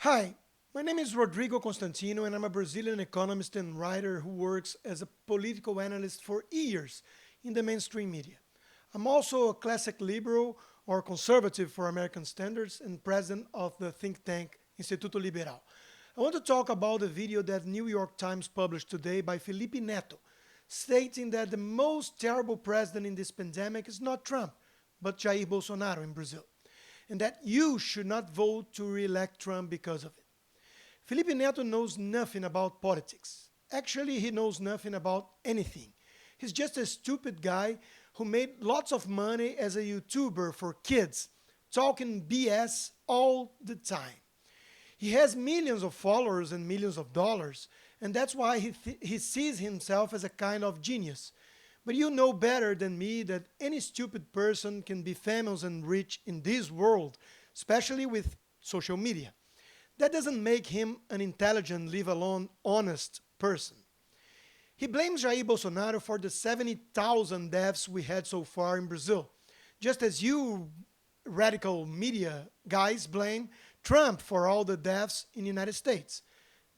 Hi, my name is Rodrigo Constantino, and I'm a Brazilian economist and writer who works as a political analyst for years in the mainstream media. I'm also a classic liberal or conservative for American standards and president of the think tank Instituto Liberal. I want to talk about a video that New York Times published today by Felipe Neto, stating that the most terrible president in this pandemic is not Trump, but Jair Bolsonaro in Brazil, and that you should not vote to re-elect Trump because of it. Felipe Neto knows nothing about politics. Actually, he knows nothing about anything. He's just a stupid guy who made lots of money as a YouTuber for kids, talking BS all the time. He has millions of followers and millions of dollars, and that's why he sees himself as a kind of genius. But you know better than me that any stupid person can be famous and rich in this world, especially with social media. That doesn't make him an intelligent, leave alone honest person. He blames Jair Bolsonaro for the 70,000 deaths we had so far in Brazil, just as you radical media guys blame Trump for all the deaths in the United States.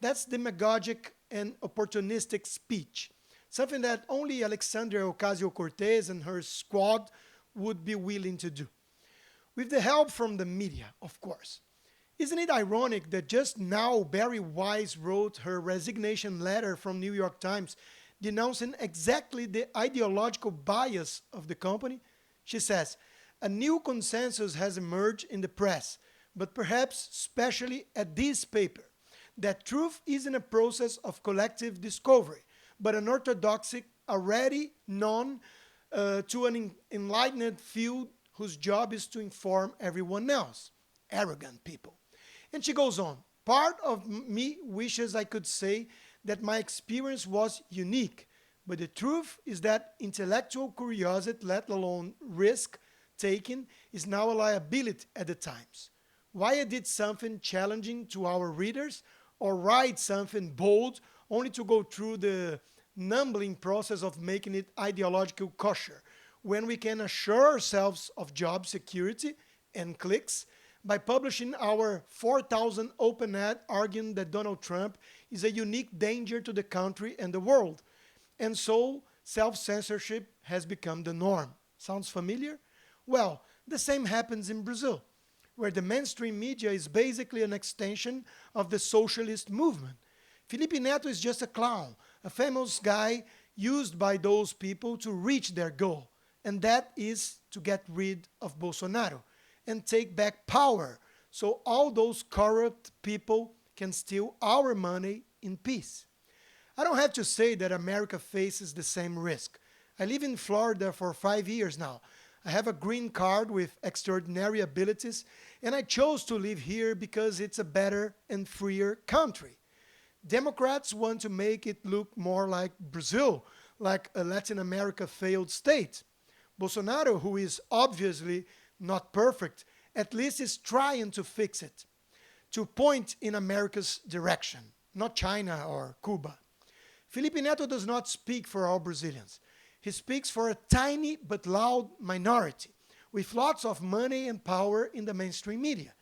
That's demagogic and opportunistic speech, something that only Alexandria Ocasio-Cortez and her squad would be willing to do, with the help from the media, of course. Isn't it ironic that just now Barry Weiss wrote her resignation letter from New York Times denouncing exactly the ideological bias of the company? She says, a new consensus has emerged in the press, but perhaps especially at this paper, that truth isn't a process of collective discovery, but an orthodoxy already known to an enlightened few whose job is to inform everyone else. Arrogant people. And she goes on. Part of me wishes I could say that my experience was unique, but the truth is that intellectual curiosity, let alone risk taking, is now a liability at the times. Why I did something challenging to our readers or write something bold only to go through the numbing process of making it ideological kosher when we can assure ourselves of job security and clicks by publishing our 4,000 open ad arguing that Donald Trump is a unique danger to the country and the world. And so self-censorship has become the norm. Sounds familiar? Well, the same happens in Brazil, where the mainstream media is basically an extension of the socialist movement. Felipe Neto is just a clown, a famous guy used by those people to reach their goal, and that is to get rid of Bolsonaro and take back power so all those corrupt people can steal our money in peace. I don't have to say that America faces the same risk. I live in Florida for 5 years now. I have a green card with extraordinary abilities, and I chose to live here because it's a better and freer country. Democrats want to make it look more like Brazil, like a Latin America failed state. Bolsonaro, who is obviously not perfect, at least is trying to fix it, to point in America's direction, not China or Cuba. Felipe Neto does not speak for all Brazilians. He speaks for a tiny but loud minority with lots of money and power in the mainstream media.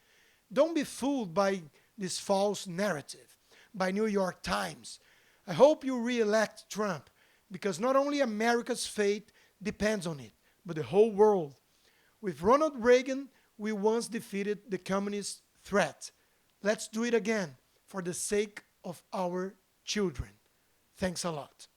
Don't be fooled by this false narrative, by New York Times. I hope you re-elect Trump because not only America's fate depends on it, but the whole world. With Ronald Reagan, we once defeated the communist threat. Let's do it again for the sake of our children. Thanks a lot.